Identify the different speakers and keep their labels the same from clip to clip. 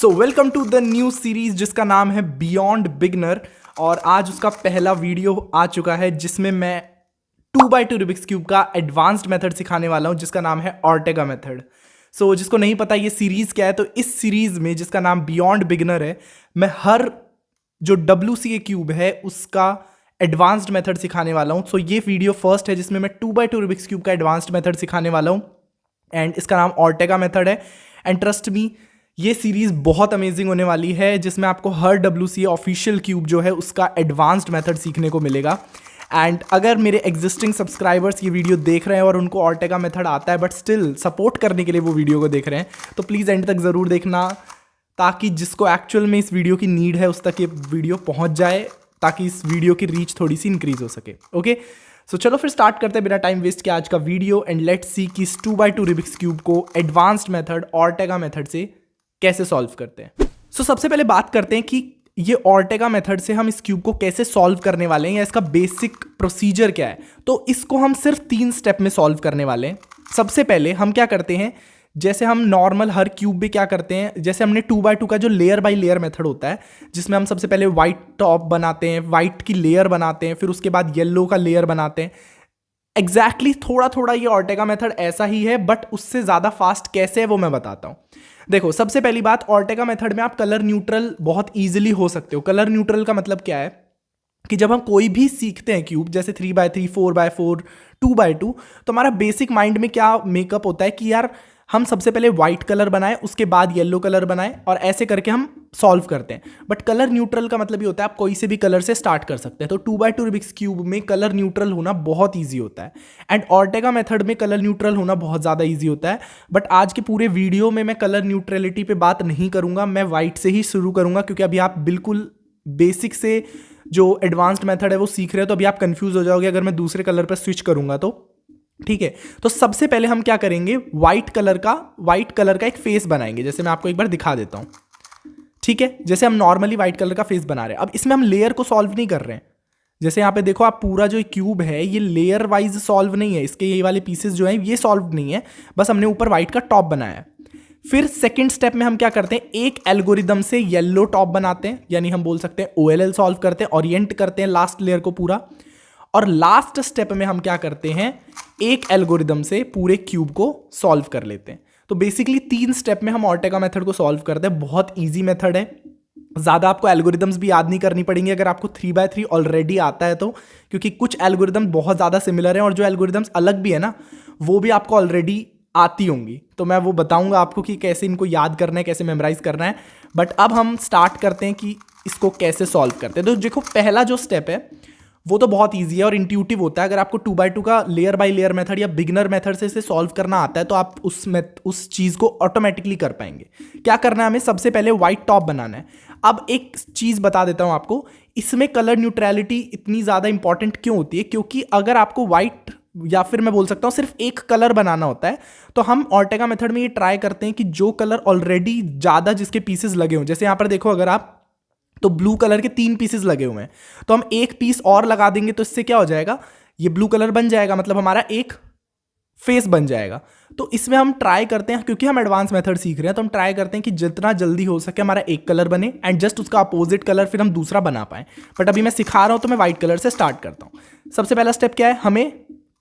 Speaker 1: So welcome to the new series जिसका नाम है बियॉन्ड बिगनर। और आज उसका पहला वीडियो आ चुका है जिसमें मैं 2x2 रूबिक्स क्यूब का एडवांस्ड मेथड सिखाने वाला हूं जिसका नाम है ऑर्टेगा मेथड। सो जिसको नहीं पता ये सीरीज क्या है, तो इस सीरीज में जिसका नाम बियॉन्ड बिगनर है, मैं हर जो WCA क्यूब है उसका एडवांस्ड मेथड सिखाने वाला हूं। सो ये वीडियो फर्स्ट है जिसमें मैं 2x2 रूबिक्स क्यूब का एडवांस्ड मेथड सिखाने वाला हूं एंड इसका नाम ऑर्टेगा मेथड है। एंड ट्रस्ट मी, ये सीरीज़ बहुत अमेजिंग होने वाली है जिसमें आपको हर WCA ऑफिशियल क्यूब जो है उसका एडवांस्ड मेथड सीखने को मिलेगा। एंड अगर मेरे एग्जिस्टिंग सब्सक्राइबर्स ये वीडियो देख रहे हैं और उनको ऑर्टेगा मेथड आता है बट स्टिल सपोर्ट करने के लिए वो वीडियो को देख रहे हैं, तो प्लीज़ एंड तक ज़रूर देखना ताकि जिसको एक्चुअल में इस वीडियो की नीड है उस तक ये वीडियो पहुँच जाए, ताकि इस वीडियो की रीच थोड़ी सी इंक्रीज़ हो सके। ओके, सो चलो फिर स्टार्ट करते हैं बिना टाइम वेस्ट के आज का वीडियो एंड लेट्स सी कि इस 2x2 रूबिक्स क्यूब को एडवांस्ड मेथड ऑर्टेगा मेथड से कैसे सॉल्व करते हैं। सो सबसे पहले बात करते हैं कि ये ऑर्टेगा मेथड से हम इस क्यूब को कैसे सॉल्व करने वाले हैं या इसका बेसिक प्रोसीजर क्या है। तो इसको हम सिर्फ 3 स्टेप में सॉल्व करने वाले हैं। सबसे पहले हम क्या करते हैं, जैसे हम नॉर्मल हर क्यूब में क्या करते हैं, जैसे हमने 2x2 का जो लेयर बाय लेयर मेथड होता है जिसमें हम सबसे पहले वाइट टॉप बनाते हैं, वाइट की लेयर बनाते हैं, फिर उसके बाद येलो का लेयर बनाते हैं। एग्जैक्टली थोड़ा थोड़ा ये ऑर्टेगा मेथड ऐसा ही है बट उससे ज़्यादा फास्ट कैसे है वो मैं बताता हूँ। देखो, सबसे पहली बात, ऑर्टेगा मेथड में आप कलर न्यूट्रल बहुत ईजिली हो सकते हो। कलर न्यूट्रल का मतलब क्या है कि जब हम कोई भी सीखते हैं क्यूब, जैसे 3x3, 4x4, 2x2, तो हमारा बेसिक माइंड में क्या मेकअप होता है कि यार हम सबसे पहले वाइट कलर बनाएं, उसके बाद येलो कलर बनाएं और ऐसे करके हम सॉल्व करते हैं। बट कलर न्यूट्रल का मतलब ये होता है आप कोई से भी कलर से स्टार्ट कर सकते हैं। तो 2x2 रूबिक्स क्यूब में कलर न्यूट्रल होना बहुत ईजी होता है एंड ऑर्टेगा मेथड में कलर न्यूट्रल होना बहुत ज़्यादा ईजी होता है। बट आज के पूरे वीडियो में मैं कलर न्यूट्रलिटी पे बात नहीं करूँगा, मैं वाइट से ही शुरू करूँगा क्योंकि अभी आप बिल्कुल बेसिक से जो एडवांस्ड मेथड है वो सीख रहे हो, तो अभी आप कंफ्यूज हो जाओगे अगर मैं दूसरे कलर पर स्विच करूँगा तो। ठीक है, तो सबसे पहले हम क्या करेंगे, वाइट कलर का एक फेस बनाएंगे। जैसे मैं आपको एक बार दिखा देता हूं। ठीक है, जैसे हम नॉर्मली वाइट कलर का फेस बना रहे हैं। अब इसमें हम लेयर को सॉल्व नहीं कर रहे हैं। जैसे यहाँ पे देखो, आप पूरा जो क्यूब है ये लेयर वाइज सॉल्व नहीं है, इसके ये वाले पीसेस जो हैं ये सॉल्व नहीं है, बस हमने ऊपर वाइट का टॉप बनाया है। फिर सेकेंड स्टेप में हम क्या करते हैं, एक एल्गोरिदम से येलो टॉप बनाते हैं, यानी हम बोल सकते हैं OLL सॉल्व करते हैं, ओरिएंट करते हैं लास्ट लेयर को पूरा। और लास्ट स्टेप में हम क्या करते हैं, एक एल्गोरिदम से पूरे क्यूब को सॉल्व कर लेते हैं। तो बेसिकली 3 स्टेप में हम ऑर्टेगा मेथड को सॉल्व करते हैं। बहुत इजी मेथड है, ज़्यादा आपको एल्गोरिदम्स भी याद नहीं करनी पड़ेंगी अगर आपको 3x3 ऑलरेडी आता है तो, क्योंकि कुछ एल्गोरिदम बहुत ज़्यादा सिमिलर हैं और जो एल्गोरिदम्स अलग भी है ना वो भी आपको ऑलरेडी आती होंगी। तो मैं वो बताऊंगा आपको कि कैसे इनको याद करना है, कैसे मेमोराइज करना है। बट अब हम स्टार्ट करते हैं कि इसको कैसे सॉल्व करते हैं। तो देखो, पहला जो स्टेप है वो तो बहुत इजी है और इंट्यूटिव होता है। अगर आपको 2x2 का लेयर बाय लेयर मेथड या बिगनर मेथड से इसे सॉल्व करना आता है तो आप उस चीज़ को ऑटोमेटिकली कर पाएंगे। क्या करना है हमें, सबसे पहले वाइट टॉप बनाना है। अब एक चीज़ बता देता हूँ आपको, इसमें कलर न्यूट्रलिटी इतनी ज़्यादा इंपॉर्टेंट क्यों होती है, क्योंकि अगर आपको वाइट या फिर मैं बोल सकता हूँ सिर्फ एक कलर बनाना होता है तो हम ऑर्टेगा मेथड में ये ट्राई करते हैं कि जो कलर ऑलरेडी ज़्यादा जिसके पीसेस लगे हों, जैसे यहाँ पर देखो अगर आप, तो ब्लू कलर के 3 पीसेस लगे हुए हैं, तो हम एक पीस और लगा देंगे तो इससे क्या हो जाएगा, ये ब्लू कलर बन जाएगा, मतलब हमारा एक फेस बन जाएगा। तो इसमें हम ट्राई करते हैं, क्योंकि हम एडवांस मेथड सीख रहे हैं तो हम ट्राई करते हैं कि जितना जल्दी हो सके हमारा एक कलर बने एंड जस्ट उसका अपोजिट कलर फिर हम दूसरा बना पाएं। बट अभी मैं सिखा रहा हूं तो मैं व्हाइट कलर से स्टार्ट करता हूं। सबसे पहला स्टेप क्या है, हमें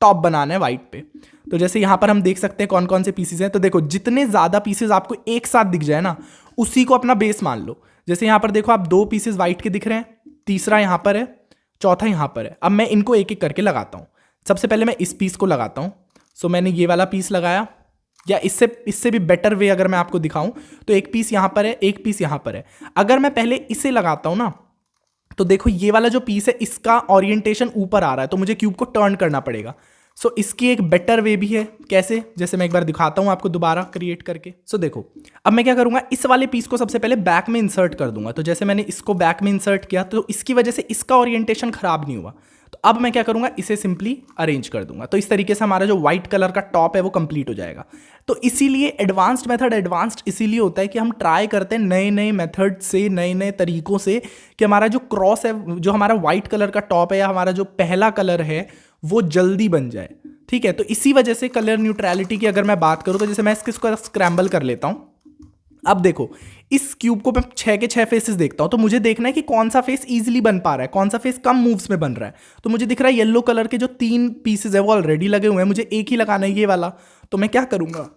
Speaker 1: टॉप बनाना है वाइट पे। तो जैसे यहां पर हम देख सकते हैं कौन कौन से पीसेस हैं। तो देखो, जितने ज़्यादा पीसेस आपको एक साथ दिख जाए ना उसी को अपना बेस मान लो। जैसे यहां पर देखो, आप 2 पीसेस वाइट के दिख रहे हैं, तीसरा यहां पर है, चौथा यहां पर है। अब मैं इनको एक एक करके लगाता हूं। सबसे पहले मैं इस पीस को लगाता हूं। सो मैंने ये वाला पीस लगाया, या इससे भी बेटर वे अगर मैं आपको दिखाऊं तो एक पीस यहां पर है, एक पीस यहां पर है। अगर मैं पहले इसे लगाता हूं ना, तो देखो ये वाला जो पीस है इसका ओरिएंटेशन ऊपर आ रहा है, तो मुझे क्यूब को टर्न करना पड़ेगा। सो इसकी एक बेटर वे भी है। कैसे, जैसे मैं एक बार दिखाता हूं आपको दोबारा क्रिएट करके। सो देखो, अब मैं क्या करूंगा, इस वाले पीस को सबसे पहले बैक में इंसर्ट कर दूंगा। तो जैसे मैंने इसको बैक में इंसर्ट किया तो इसकी वजह से इसका ओरिएंटेशन खराब नहीं हुआ। तो अब मैं क्या करूंगा, इसे सिंपली अरेंज कर दूंगा। तो इस तरीके से हमारा जो व्हाइट कलर का टॉप है वो कंप्लीट हो जाएगा। तो इसीलिए एडवांस्ड मेथड एडवांस्ड इसीलिए होता है कि हम ट्राई करते हैं नए नए मेथड से, नए नए तरीकों से, कि हमारा जो क्रॉस है, जो हमारा व्हाइट कलर का टॉप है या हमारा जो पहला कलर है वो जल्दी बन जाए। ठीक है, तो इसी वजह से कलर न्यूट्रलिटी की अगर मैं बात करूं तो जैसे मैं इसको स्क्रैम्बल कर लेता हूं। अब देखो, इस क्यूब को मैं 6 के 6 फेसेस देखता हूं, तो मुझे देखना है कि कौन सा फेस इजीली बन पा रहा है, कौन सा फेस कम मूव्स में बन रहा है। तो मुझे दिख रहा है येलो कलर के जो 3 पीसेस है वो ऑलरेडी लगे हुए हैं, मुझे एक ही लगाना है, ये वाला। तो मैं क्या करूंगा,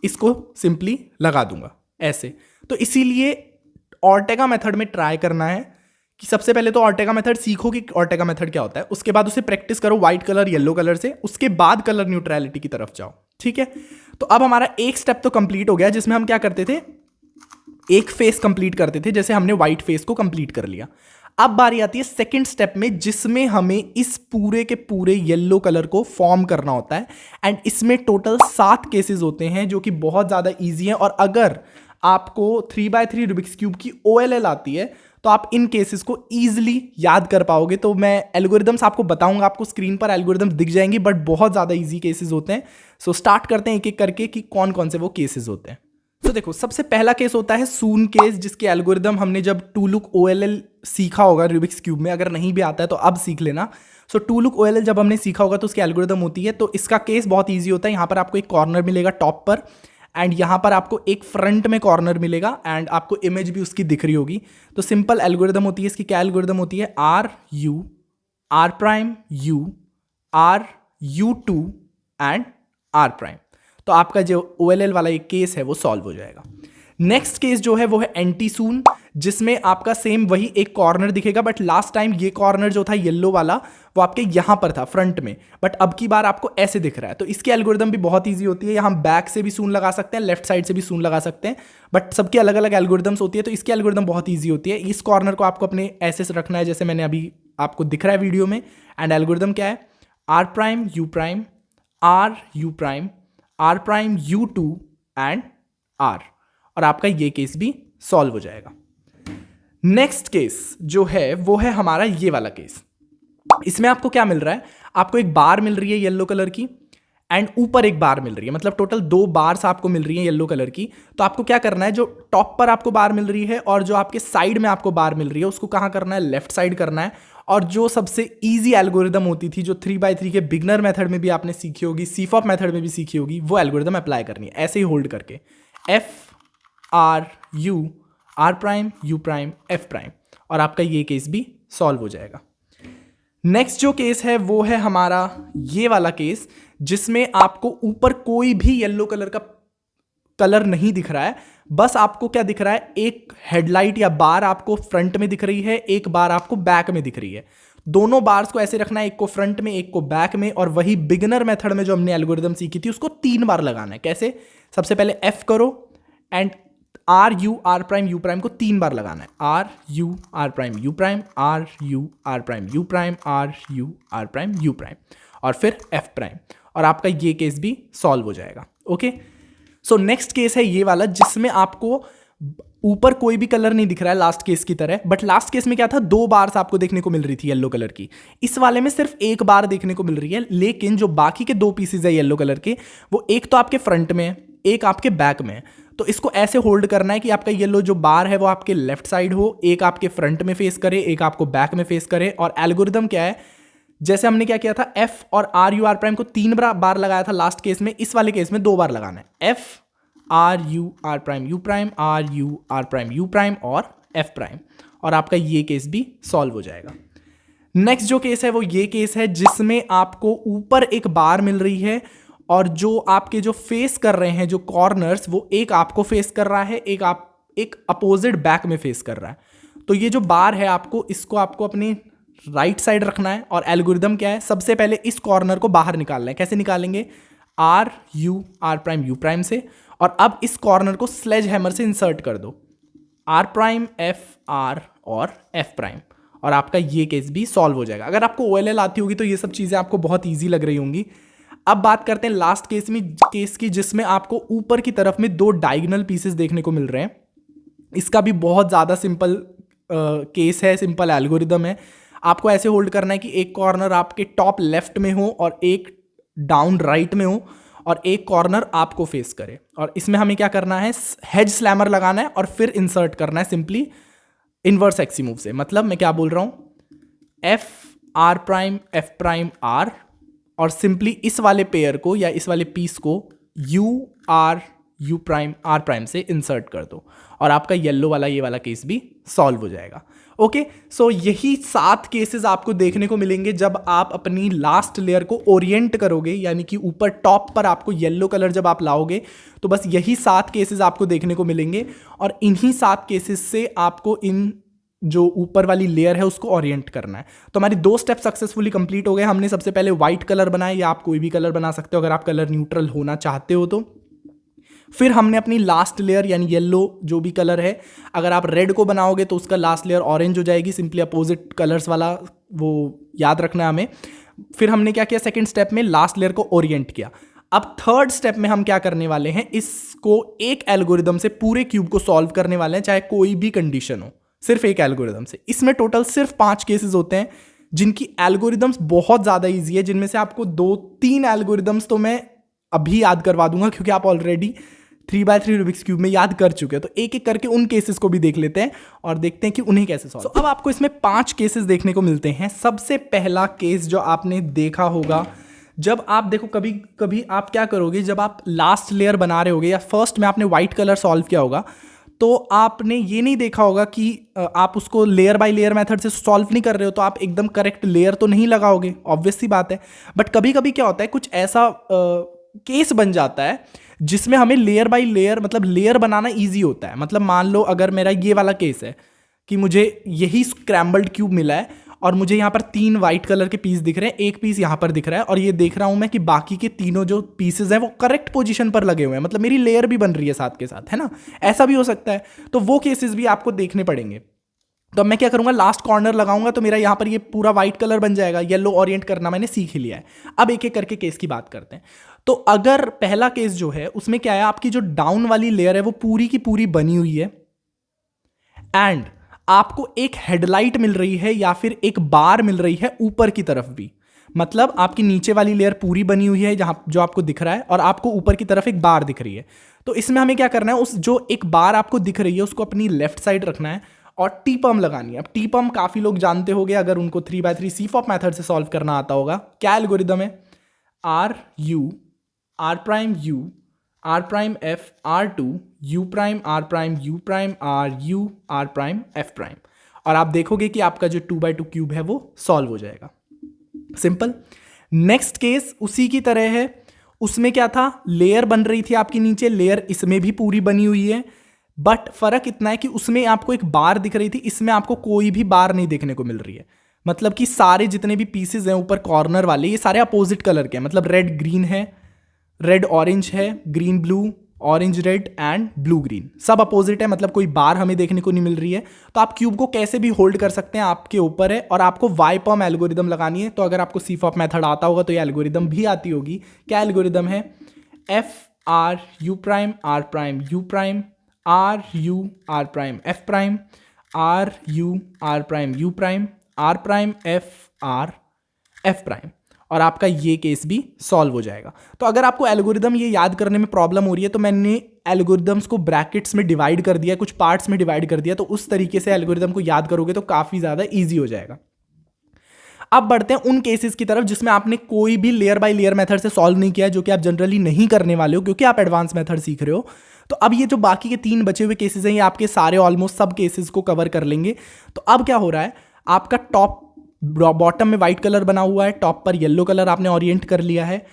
Speaker 1: इसको सिंपली लगा दूंगा ऐसे। तो इसीलिए ऑर्टेगा मेथड में ट्राई करना है कि सबसे पहले तो ऑर्टेगा मेथड सीखो कि ऑर्टेगा मेथड क्या होता है, उसके बाद उसे प्रैक्टिस करो व्हाइट कलर येलो कलर से, उसके बाद कलर न्यूट्रलिटी की तरफ जाओ, ठीक है। तो अब हमारा एक स्टेप तो कंप्लीट हो गया, जिसमें हम क्या करते थे, एक फेस कंप्लीट करते थे, जैसे हमने व्हाइट फेस को कंप्लीट कर लिया। अब बारी आती है सेकंड स्टेप में, जिसमें हमें इस पूरे के पूरे येलो कलर को फॉर्म करना होता है। एंड इसमें टोटल 7 केसेस होते हैं, जो कि बहुत ज़्यादा ईजी है। और अगर आपको 3x3 रूबिक्स क्यूब की OLL आती है तो आप इन केसेस को ईजिली याद कर पाओगे। तो मैं एल्गोरिदम्स आपको बताऊंगा, आपको स्क्रीन पर एल्गोरिदम्स दिख जाएंगी, बट बहुत ज़्यादा ईजी केसेस होते हैं। सो स्टार्ट करते हैं एक एक करके कि कौन कौन से वो केसेस होते हैं। तो देखो, सबसे पहला केस होता है सून केस, जिसके एल्गोरिदम हमने जब 2 लुक OLL सीखा होगा रूबिक्स क्यूब में, अगर नहीं भी आता है तो अब सीख लेना। सो 2 लुक OLL जब हमने सीखा होगा तो उसकी एल्गोरिदम होती है। तो इसका केस बहुत ईजी होता है। यहाँ पर आपको एक कॉर्नर मिलेगा टॉप पर, एंड यहाँ पर आपको एक फ्रंट में कॉर्नर मिलेगा, एंड आपको इमेज भी उसकी दिख रही होगी। तो सिंपल एल्गोरिदम होती है इसकी। क्या एल्गोरिदम होती है, RU R', RU2 and R'। तो आपका जो OLL वाला एक केस है वो सॉल्व हो जाएगा। नेक्स्ट केस जो है वो है एंटी सून, जिसमें आपका सेम वही एक कॉर्नर दिखेगा, बट लास्ट टाइम ये कॉर्नर जो था येलो वाला वो आपके यहां पर था फ्रंट में, बट अब की बार आपको ऐसे दिख रहा है। तो इसकी एल्गोरिदम भी बहुत इजी होती है। यहाँ बैक से भी सून लगा सकते हैं, लेफ्ट साइड से भी सून लगा सकते हैं, बट सबकी अलग अलग एल्गोरिदम्स होती है। तो इसकी एल्गोरिदम बहुत ईजी होती है। इस कॉर्नर को आपको अपने ऐसे से रखना है, जैसे मैंने अभी आपको दिख रहा है वीडियो में। एंड एल्गोरिदम क्या है, R', U', R', U2 and R, और आपका ये केस भी सॉल्व हो जाएगा। नेक्स्ट केस जो है वो है हमारा ये वाला केस। इसमें आपको क्या मिल रहा है, आपको एक बार मिल रही है येलो कलर की, एंड ऊपर एक बार मिल रही है, मतलब टोटल 2 बार्स आपको मिल रही है येलो कलर की। तो आपको क्या करना है, जो टॉप पर आपको बार मिल रही है और जो आपके साइड में आपको बार मिल रही है, उसको कहाँ करना है, लेफ्ट साइड करना है। और जो सबसे इजी एल्गोरिदम होती थी, जो 3x3 के बिगनर मेथड में भी आपने सीखी होगी, CFOP मेथड में भी सीखी होगी, वो एल्गोरिदम अप्लाई करनी है। ऐसे ही होल्ड करके FRU R', U', F', और आपका ये केस भी सॉल्व हो जाएगा। नेक्स्ट जो केस है वो है हमारा ये वाला केस, जिसमें आपको ऊपर कोई भी येलो कलर का कलर नहीं दिख रहा है। बस आपको क्या दिख रहा है, एक हेडलाइट या बार आपको फ्रंट में दिख रही है, एक बार आपको बैक में दिख रही है। दोनों बार्स को ऐसे रखना है, एक को फ्रंट में एक को बैक में। और वही बिगिनर मेथड में जो हमने एल्गोरिदम सीखी थी उसको 3 बार लगाना है। कैसे, सबसे पहले F करो एंड RU R', U' को 3 बार लगाना है। RU R', U', RU R', U', RU R', U', और फिर F', और आपका ये केस भी सॉल्व हो जाएगा। ओके, सो नेक्स्ट केस है ये वाला, जिसमें आपको ऊपर कोई भी कलर नहीं दिख रहा है लास्ट केस की तरह। बट लास्ट केस में क्या था, 2 बार्स आपको देखने को मिल रही थी येलो कलर की। इस वाले में सिर्फ 1 बार देखने को मिल रही है, लेकिन जो बाकी के 2 पीसेज है येलो कलर के, वो एक तो आपके फ्रंट में है, एक आपके बैक में है। तो इसको ऐसे होल्ड करना है कि आपका येलो जो बार है वो आपके लेफ्ट साइड हो, एक आपके फ्रंट में फेस करे, एक आपको बैक में फेस करे। और एल्गोरिदम क्या है, जैसे हमने क्या किया था, F और RU R' को 3 बार लगाया था लास्ट केस में, इस वाले केस में 2 बार लगाना है। F RU R', U', RU R', U' और F', और आपका ये केस भी सॉल्व हो जाएगा। नेक्स्ट जो केस है वो ये केस है, जिसमें आपको ऊपर एक बार मिल रही है, और जो आपके जो फेस कर रहे हैं जो कॉर्नर्स, वो एक आपको फेस कर रहा है, एक अपोजिट बैक में फेस कर रहा है। तो ये जो बार है इसको आपको अपनी राइट साइड रखना है। और एल्गोरिदम क्या है, सबसे पहले इस कॉर्नर को बाहर निकालना है। कैसे निकालेंगे, RU R', U' से, और अब इस कॉर्नर को स्लेज हैमर से इंसर्ट कर दो, R', F R और F', और आपका ये केस भी सॉल्व हो जाएगा। अगर आपको OLL आती होगी तो ये सब चीज़ें आपको बहुत ईजी लग रही होंगी। अब बात करते हैं लास्ट केस की, जिसमें आपको ऊपर की तरफ में 2 डायगोनल पीसेस देखने को मिल रहे हैं। इसका भी बहुत ज़्यादा सिंपल केस है, सिंपल एल्गोरिदम है। आपको ऐसे होल्ड करना है कि एक कॉर्नर आपके टॉप लेफ्ट में हो और एक डाउन राइट में हो, और एक कॉर्नर आपको फेस करे। और इसमें हमें क्या करना है, हेज स्लैमर लगाना है और फिर इंसर्ट करना है सिंपली इनवर्स एक्सी मूव से। मतलब मैं क्या बोल रहा हूं, F R', F' R, और सिंपली इस वाले पेयर को या इस वाले पीस को U R U prime R prime से इंसर्ट कर दो और आपका येलो वाला ये वाला केस भी सॉल्व हो जाएगा। ओके, सो यही 7 केसेस आपको देखने को मिलेंगे जब आप अपनी लास्ट लेयर को ओरिएंट करोगे, यानी कि ऊपर टॉप पर आपको येलो कलर जब आप लाओगे तो बस यही 7 केसेस आपको देखने को मिलेंगे और इन्हीं 7 केसेस से आपको इन जो ऊपर वाली लेयर है उसको ओरिएंट करना है। तो हमारी 2 स्टेप सक्सेसफुली कंप्लीट हो गए। हमने सबसे पहले व्हाइट कलर बनाया, या आप कोई भी कलर बना सकते हो अगर आप कलर न्यूट्रल होना चाहते हो तो। फिर हमने अपनी लास्ट लेयर यानी येलो जो भी कलर है, अगर आप रेड को बनाओगे तो उसका लास्ट लेयर ऑरेंज हो जाएगी, सिंपली अपोजिट कलर्स वाला, वो याद रखना है हमें। फिर हमने क्या किया, सेकंड स्टेप में लास्ट लेयर को ओरिएंट किया। अब थर्ड स्टेप में हम क्या करने वाले हैं, इसको एक एल्गोरिदम से पूरे क्यूब को सॉल्व करने वाले हैं, चाहे कोई भी कंडीशन हो, सिर्फ एक एल्गोरिदम से। इसमें टोटल सिर्फ 5 केसेस होते हैं जिनकी एल्गोरिदम्स बहुत ज़्यादा ईजी है, जिनमें से आपको 2-3 एल्गोरिदम्स तो मैं अभी याद करवा दूंगा क्योंकि आप ऑलरेडी 3x3 रूबिक्स क्यूब में याद कर चुके हैं। तो एक एक करके उन केसेस को भी देख लेते हैं और देखते हैं कि उन्हें कैसे सॉल्व। अब आपको इसमें 5 केसेस देखने को मिलते हैं। सबसे पहला केस जो आपने देखा होगा, जब आप देखो कभी कभी आप क्या करोगे, जब आप लास्ट लेयर बना रहे होगे या फर्स्ट में आपने व्हाइट कलर सॉल्व किया होगा तो आपने ये नहीं देखा होगा कि आप उसको लेयर बाय लेयर मेथड से सॉल्व नहीं कर रहे हो तो आप एकदम करेक्ट लेयर तो नहीं लगाओगे, ऑब्वियस सी बात है। बट कभी कभी क्या होता है, कुछ ऐसा केस बन जाता है जिसमें हमें लेयर बाय लेयर, मतलब लेयर बनाना ईजी होता है। मतलब मान लो अगर मेरा ये वाला केस है कि मुझे यही स्क्रैम्बल्ड क्यूब मिला है और मुझे यहाँ पर 3 वाइट कलर के पीस दिख रहे हैं, एक पीस यहाँ पर दिख रहा है और ये देख रहा हूँ मैं कि बाकी के तीनों जो पीसेज हैं वो करेक्ट पोजीशन पर लगे हुए हैं, मतलब मेरी लेयर भी बन रही है साथ के साथ, है ना। ऐसा भी हो सकता है, तो वो केसेस भी आपको देखने पड़ेंगे। तो अब मैं क्या करूँगा, लास्ट कॉर्नर लगाऊंगा तो मेरा यहाँ पर ये पूरा व्हाइट कलर बन जाएगा। येलो ओरिएंट करना मैंने सीख ही लिया है। अब एक एक करके केस की बात करते हैं। तो अगर पहला केस जो है उसमें क्या है, आपकी जो डाउन वाली लेयर है वो पूरी की पूरी बनी हुई है एंड आपको एक हेडलाइट मिल रही है या फिर एक बार मिल रही है ऊपर की तरफ भी। मतलब आपकी नीचे वाली लेयर पूरी बनी हुई है जहां जो आपको दिख रहा है और आपको ऊपर की तरफ एक बार दिख रही है। तो इसमें हमें क्या करना है, उस जो एक बार आपको दिख रही है उसको अपनी लेफ्ट साइड रखना है और टी पम्प लगानी है। अब टी पम्प काफी लोग जानते होंगे अगर उनको 3x3 CFOP मेथड से सॉल्व करना आता होगा। क्या एल्गोरिदम है, R U R prime U R prime F R2 U prime R prime U prime R U R prime F prime, और आप देखोगे कि आपका जो 2x2 क्यूब है वो सॉल्व हो जाएगा। सिंपल। नेक्स्ट केस उसी की तरह है। उसमें क्या था, लेयर बन रही थी आपकी नीचे, लेयर इसमें भी पूरी बनी हुई है, बट फर्क इतना है कि उसमें आपको एक बार दिख रही थी, इसमें आपको कोई भी बार नहीं देखने को मिल रही है। मतलब कि सारे जितने भी पीसेज हैं ऊपर कॉर्नर वाले ये सारे अपोजिट कलर के हैं। मतलब रेड ग्रीन है, रेड ऑरेंज है, green blue, orange red and blue green, सब अपोजिट है। मतलब कोई बार हमें देखने को नहीं मिल रही है। तो आप क्यूब को कैसे भी होल्ड कर सकते हैं, आपके ऊपर है। और आपको वाईपम एल्गोरिदम लगानी है। तो अगर आपको CFOP मेथड आता होगा तो ये एल्गोरिदम भी आती होगी। क्या एल्गोरिदम है, F R U prime R prime U prime R U R prime F prime R U R prime U prime R prime F R F prime, और आपका ये केस भी सॉल्व हो जाएगा। तो अगर आपको एल्गोरिदम ये याद करने में प्रॉब्लम हो रही है तो मैंने एल्गोरिदम्स को ब्रैकेट्स में डिवाइड कर दिया, कुछ पार्ट्स में डिवाइड कर दिया, तो उस तरीके से एल्गोरिदम को याद करोगे तो काफ़ी ज़्यादा ईजी हो जाएगा। अब बढ़ते हैं उन केसेस की तरफ जिसमें आपने कोई भी लेयर बाय लेयर मेथड से सॉल्व नहीं किया, जो कि आप जनरली नहीं करने वाले हो क्योंकि आप एडवांस मेथड सीख रहे हो। तो अब ये जो बाकी के 3 बचे हुए केसेस हैं ये आपके सारे ऑलमोस्ट सब केसेस को कवर कर लेंगे। तो अब क्या हो रहा है, आपका टॉप बॉटम में व्हाइट कलर बना हुआ है, टॉप पर येलो कलर आपने ओरिएंट कर लिया है।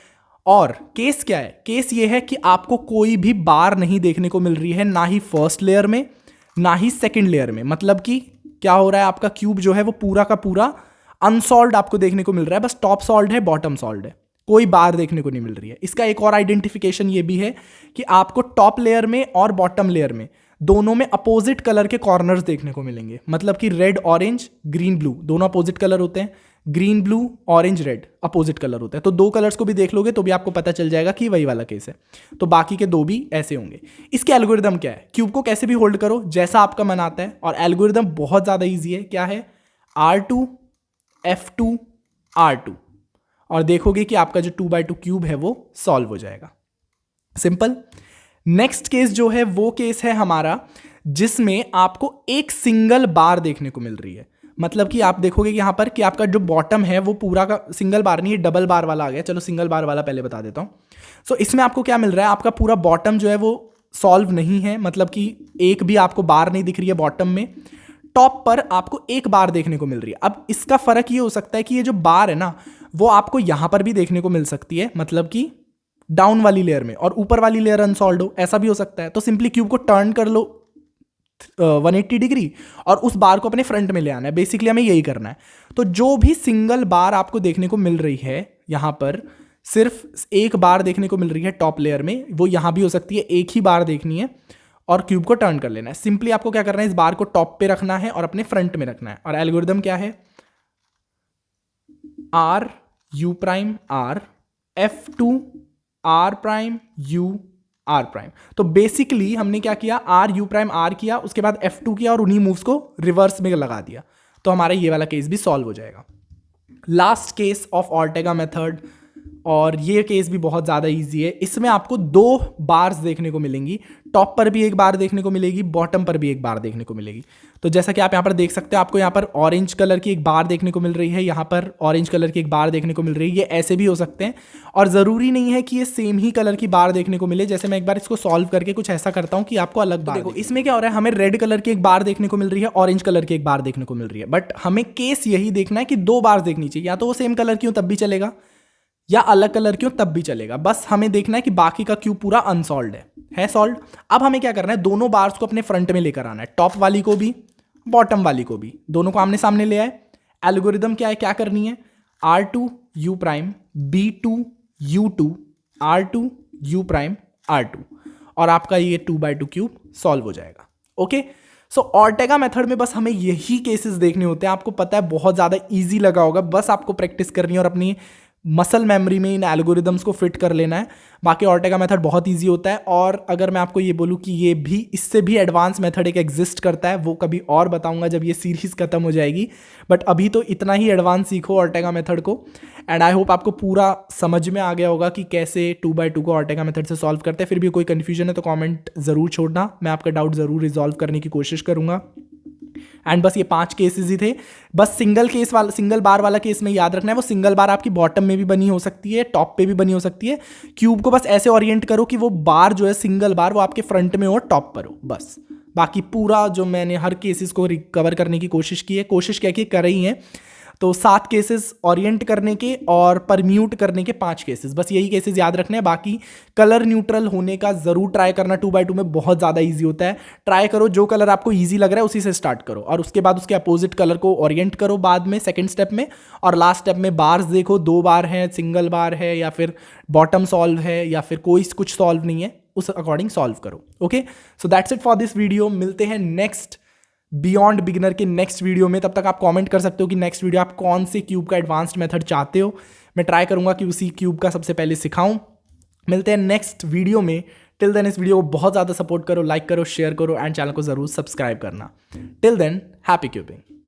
Speaker 1: और केस क्या है, केस ये है कि आपको कोई भी बार नहीं देखने को मिल रही है, ना ही फर्स्ट लेयर में ना ही सेकंड लेयर में। मतलब कि क्या हो रहा है, आपका क्यूब जो है वो पूरा का पूरा अनसॉल्व्ड आपको देखने को मिल रहा है। बस टॉप सॉल्व्ड है, बॉटम सॉल्व्ड है, कोई बार देखने को नहीं मिल रही है। इसका एक और आइडेंटिफिकेशन ये भी है कि आपको टॉप लेयर में और बॉटम लेयर में दोनों में अपोजिट कलर के कॉर्नर्स देखने को मिलेंगे। मतलब कि रेड ऑरेंज ग्रीन ब्लू दोनों अपोजिट कलर होते हैं, green blue orange red opposite colour होता है। तो 2 कलर्स को भी देख लोगे तो भी आपको पता चल जाएगा कि वही वाला केस है। तो बाकी के 2 भी ऐसे होंगे। इसके एल्गोरिदम क्या है, क्यूब को कैसे भी होल्ड करो जैसा आपका मन आता है, और एल्गोरिदम बहुत ज़्यादा ईजी है। क्या है, R2 F2 R2, और देखोगे कि आपका जो 2x2 क्यूब है वो सॉल्व हो जाएगा। सिंपल। नेक्स्ट केस जो है वो केस है हमारा जिसमें आपको एक सिंगल बार देखने को मिल रही है। मतलब कि आप देखोगे कि यहाँ पर कि आपका जो बॉटम है वो पूरा का सिंगल बार नहीं है, डबल बार वाला आ गया। चलो सिंगल बार वाला पहले बता देता हूँ। सो इसमें आपको क्या मिल रहा है, आपका पूरा बॉटम जो है वो सॉल्व नहीं है, मतलब कि एक भी आपको बार नहीं दिख रही है बॉटम में। टॉप पर आपको एक बार देखने को मिल रही है। अब इसका फर्क ये हो सकता है कि ये जो बार है ना, वो आपको यहां पर भी देखने को मिल सकती है, मतलब कि डाउन वाली लेयर में, और ऊपर वाली लेयर अनसॉल्व हो, ऐसा भी हो सकता है। तो सिंपली क्यूब को टर्न कर लो 180 डिग्री और उस बार को अपने फ्रंट में ले आना है। बेसिकली हमें यही करना है। तो जो भी सिंगल बार आपको देखने को मिल रही है यहां पर, सिर्फ एक बार देखने को मिल रही है टॉप लेयर में, वो यहां भी हो सकती है, एक ही बार देखनी है और क्यूब को टर्न कर लेना है। सिंपली आपको क्या करना है, इस बार को टॉप पे रखना है और अपने फ्रंट में रखना है। और एल्गोरिदम क्या है, R U prime R, F2 R prime U R prime. तो बेसिकली हमने क्या किया, आर यू प्राइम आर किया, उसके बाद F2 किया और उन्हीं मूव्स को रिवर्स में लगा दिया। तो हमारा ये वाला केस भी सॉल्व हो जाएगा। Last case of Ortega method, और ये केस भी बहुत ज़्यादा इजी है। इसमें आपको 2 बार्स देखने को मिलेंगी, टॉप पर भी एक बार देखने को मिलेगी, बॉटम पर भी एक बार देखने को मिलेगी। तो जैसा कि आप यहाँ पर देख सकते हो, आपको यहाँ पर ऑरेंज कलर की एक बार देखने को मिल रही है, यहाँ पर ऑरेंज कलर की एक बार देखने को मिल रही है। ये ऐसे भी हो सकते हैं और ज़रूरी नहीं है कि ये सेम ही कलर की बार देखने को मिले। जैसे मैं एक बार इसको सॉल्व करके कुछ ऐसा करता हूँ कि आपको अलग बार देखो। इसमें क्या हो रहा है, हमें रेड कलर की एक बार देखने को मिल रही है, ऑरेंज कलर की एक बार देखने को मिल रही है, बट हमें केस यही देखना है कि 2 बार देखनी चाहिए। या तो वो सेम कलर की हो तब भी चलेगा, या अलग कलर की हो तब भी चलेगा। बस हमें देखना है कि बाकी का क्यूब पूरा अनसॉल्व्ड है सॉल्व। अब हमें क्या करना है, दोनों बार्स को अपने फ्रंट में लेकर आना है, टॉप वाली को भी बॉटम वाली को भी, दोनों को आमने सामने ले आए। एल्गोरिदम क्या है, क्या करनी है, R2 U prime B2 U2 R2 U prime R2, और आपका ये 2x2 क्यूब सॉल्व हो जाएगा। ओके, सो ऑर्टेगा मेथड में बस हमें यही केसेस देखने होते हैं। आपको पता है बहुत ज़्यादा ईजी लगा होगा, बस आपको प्रैक्टिस करनी है और अपनी मसल मेमोरी में इन एल्गोरिदम्स को फिट कर लेना है। बाकी ऑर्टेगा मेथड बहुत इजी होता है। और अगर मैं आपको ये बोलूँ कि ये भी, इससे भी एडवांस मेथड एक एग्जिस्ट करता है, वो कभी और बताऊंगा जब ये सीरीज खत्म हो जाएगी। बट अभी तो इतना ही एडवांस सीखो ऑर्टेगा मेथड को। एंड आई होप आपको पूरा समझ में आ गया होगा कि कैसे 2x2 को ऑर्टेगा मेथड से सॉल्व करते हैं। फिर भी कोई कन्फ्यूजन है तो कॉमेंट ज़रूर छोड़ना, मैं आपका डाउट ज़रूर रिजॉल्व करने की कोशिश करूँगा। एंड बस ये 5 केसेस ही थे। बस सिंगल बार वाला केस में याद रखना है, वो सिंगल बार आपकी बॉटम में भी बनी हो सकती है, टॉप पे भी बनी हो सकती है। क्यूब को बस ऐसे ओरिएंट करो कि वो बार जो है सिंगल बार वो आपके फ्रंट में हो, टॉप पर हो, बस। बाकी पूरा जो मैंने हर केसेस को रिकवर करने की कोशिश की है, कोशिश क्या की कर रही है, तो 7 केसेस ओरिएंट करने के और परम्यूट करने के 5 केसेस, बस यही केसेस याद रखने हैं। बाकी कलर न्यूट्रल होने का ज़रूर ट्राई करना, 2x2 में बहुत ज़्यादा इजी होता है। ट्राई करो, जो कलर आपको इजी लग रहा है उसी से स्टार्ट करो और उसके बाद उसके अपोजिट कलर को ओरिएंट करो बाद में, सेकंड स्टेप में। और लास्ट स्टेप में बार्स देखो, 2 बार है, सिंगल बार है, या फिर बॉटम सॉल्व है, या फिर कोई कुछ सॉल्व नहीं है, उस अकॉर्डिंग सॉल्व करो। Okay, so that's it for this video. मिलते हैं नेक्स्ट बियॉन्ड बिगिनर के नेक्स्ट वीडियो में। तब तक आप कमेंट कर सकते हो कि नेक्स्ट वीडियो आप कौन से क्यूब का एडवांस्ड मेथड चाहते हो। मैं ट्राई करूंगा कि उसी क्यूब का सबसे पहले सिखाऊं। मिलते हैं नेक्स्ट वीडियो में। टिल देन इस वीडियो को बहुत ज़्यादा सपोर्ट करो, लाइक करो, शेयर करो एंड चैनल को ज़रूर सब्सक्राइब करना। Till then, happy cubing.